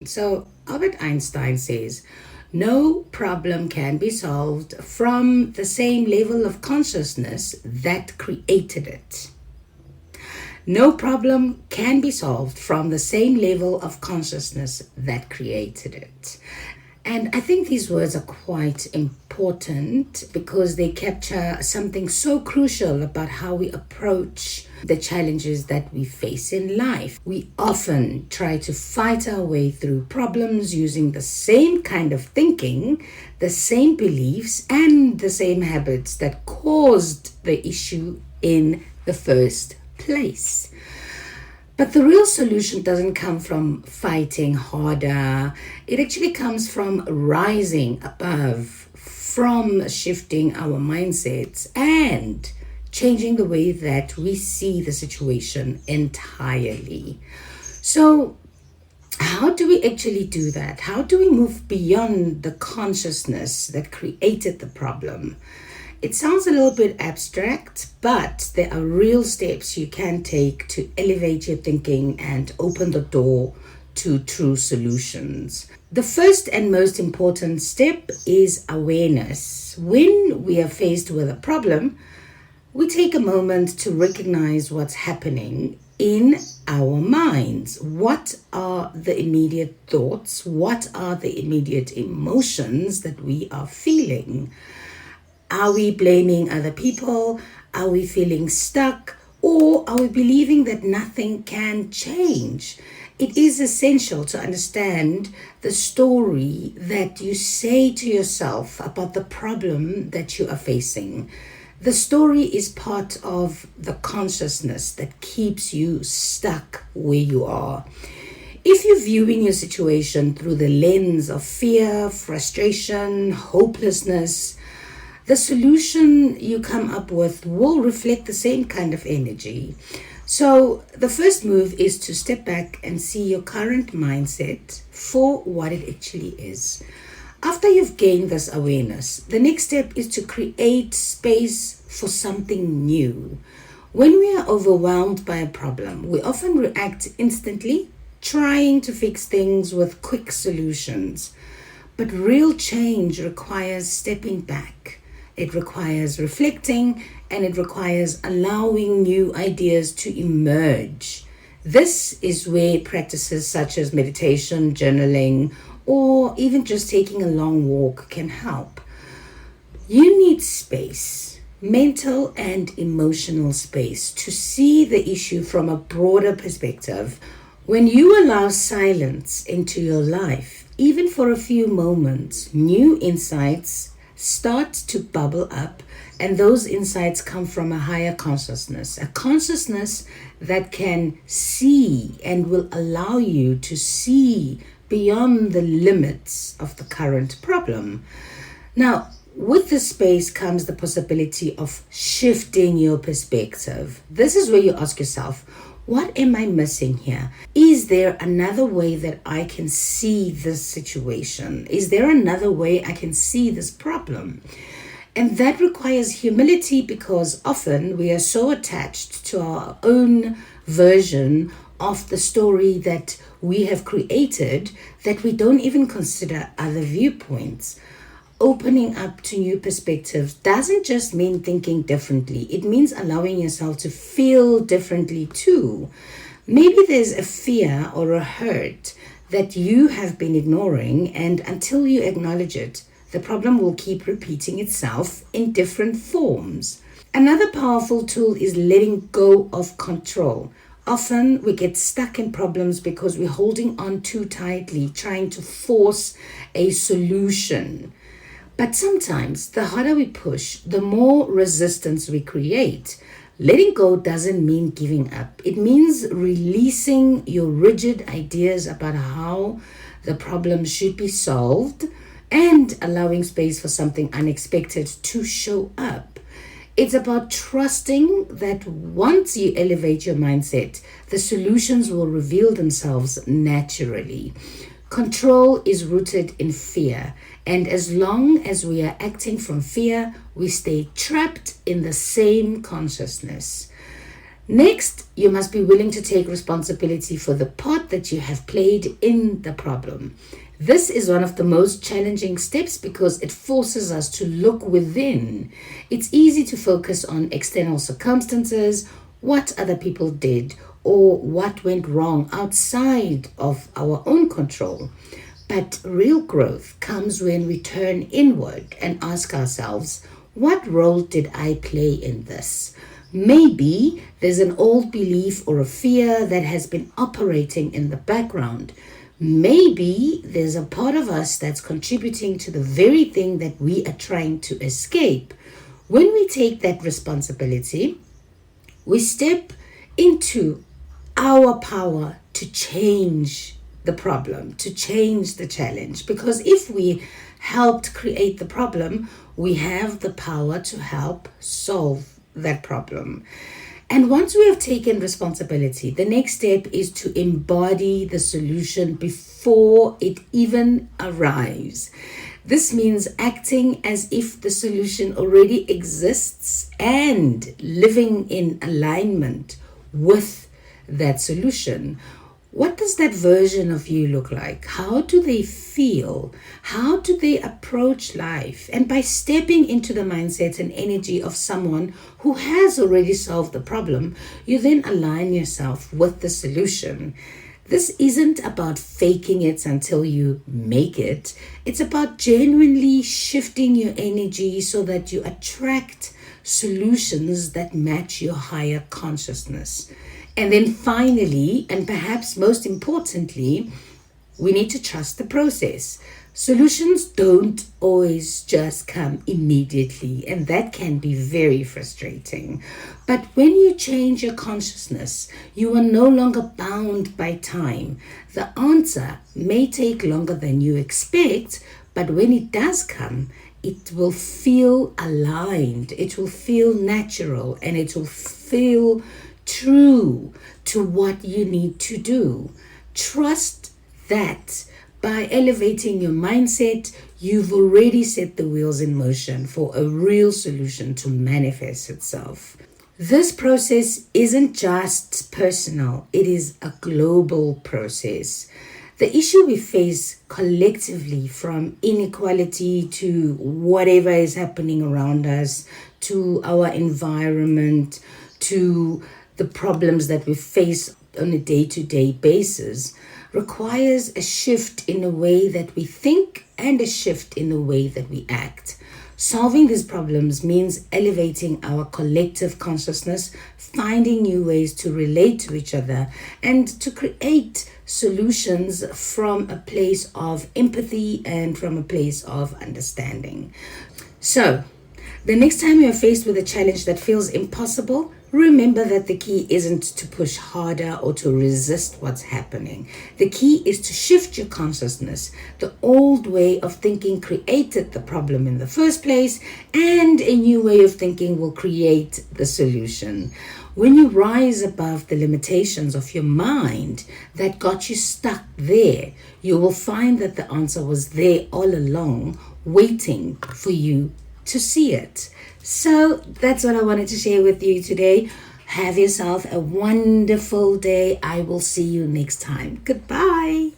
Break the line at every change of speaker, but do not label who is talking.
So Albert Einstein says, no problem can be solved from the same level of consciousness that created it. No problem can be solved from the same level of consciousness that created it. And I think these words are quite important because they capture something so crucial about how we approach the challenges that we face in life. We often try to fight our way through problems using the same kind of thinking, the same beliefs, and the same habits that caused the issue in the first place. But the real solution doesn't come from fighting harder. It actually comes from rising above, from shifting our mindsets and changing the way that we see the situation entirely. So, how do we actually do that? How do we move beyond the consciousness that created the problem? It sounds a little bit abstract, but there are real steps you can take to elevate your thinking and open the door to true solutions. The first and most important step is awareness. When we are faced with a problem, we take a moment to recognize what's happening in our minds. What are the immediate thoughts? What are the immediate emotions that we are feeling? Are we blaming other people? Are we feeling stuck? Or are we believing that nothing can change? It is essential to understand the story that you say to yourself about the problem that you are facing. The story is part of the consciousness that keeps you stuck where you are. If you're viewing your situation through the lens of fear, frustration, hopelessness, the solution you come up with will reflect the same kind of energy. So the first move is to step back and see your current mindset for what it actually is. After you've gained this awareness, the next step is to create space for something new. When we are overwhelmed by a problem, we often react instantly, trying to fix things with quick solutions. But real change requires stepping back. It requires reflecting, and it requires allowing new ideas to emerge. This is where practices such as meditation, journaling, or even just taking a long walk can help. You need space, mental and emotional space, to see the issue from a broader perspective. When you allow silence into your life, even for a few moments, new insights start to bubble up, and those insights come from a higher consciousness, a consciousness that can see and will allow you to see beyond the limits of the current problem. Now, with this space comes the possibility of shifting your perspective. This is where you ask yourself, what am I missing here? Is there another way that I can see this situation? Is there another way I can see this problem? And that requires humility, because often we are so attached to our own version of the story that we have created that we don't even consider other viewpoints. Opening up to new perspectives doesn't just mean thinking differently. It means allowing yourself to feel differently too. Maybe there's a fear or a hurt that you have been ignoring, and until you acknowledge it, the problem will keep repeating itself in different forms. Another powerful tool is letting go of control. Often we get stuck in problems because we're holding on too tightly, trying to force a solution. But sometimes the harder we push, the more resistance we create. Letting go doesn't mean giving up. It means releasing your rigid ideas about how the problem should be solved and allowing space for something unexpected to show up. It's about trusting that once you elevate your mindset, the solutions will reveal themselves naturally. Control is rooted in fear, and as long as we are acting from fear, we stay trapped in the same consciousness. Next, you must be willing to take responsibility for the part that you have played in the problem. This is one of the most challenging steps because it forces us to look within. It's easy to focus on external circumstances, what other people did, or what went wrong outside of our own control. But real growth comes when we turn inward and ask ourselves, what role did I play in this? Maybe there's an old belief or a fear that has been operating in the background. Maybe there's a part of us that's contributing to the very thing that we are trying to escape. When we take that responsibility, we step into our power to change the problem, to change the challenge. Because if we helped create the problem, we have the power to help solve that problem. And once we have taken responsibility, the next step is to embody the solution before it even arrives. This means acting as if the solution already exists and living in alignment with that solution. What does that version of you look like? How do they feel? How do they approach life? And by stepping into the mindset and energy of someone who has already solved the problem, you then align yourself with the solution. This isn't about faking it until you make it. It's about genuinely shifting your energy so that you attract solutions that match your higher consciousness. And then finally, and perhaps most importantly, we need to trust the process. Solutions don't always just come immediately, and that can be very frustrating. But when you change your consciousness, you are no longer bound by time. The answer may take longer than you expect, but when it does come, it will feel aligned, it will feel natural, and it will feel true to what you need to do. Trust that by elevating your mindset, you've already set the wheels in motion for a real solution to manifest itself. This process isn't just personal, it is a global process. The issue we face collectively, from inequality to whatever is happening around us, to our environment, to the problems that we face on a day-to-day basis, requires a shift in the way that we think and a shift in the way that we act. Solving these problems means elevating our collective consciousness, finding new ways to relate to each other, and to create solutions from a place of empathy and from a place of understanding. So, the next time you're faced with a challenge that feels impossible, remember that the key isn't to push harder or to resist what's happening. The key is to shift your consciousness. The old way of thinking created the problem in the first place, and a new way of thinking will create the solution. When you rise above the limitations of your mind that got you stuck there, you will find that the answer was there all along, waiting for you to see it. So that's what I wanted to share with you today. Have yourself a wonderful day. I will see you next time. Goodbye.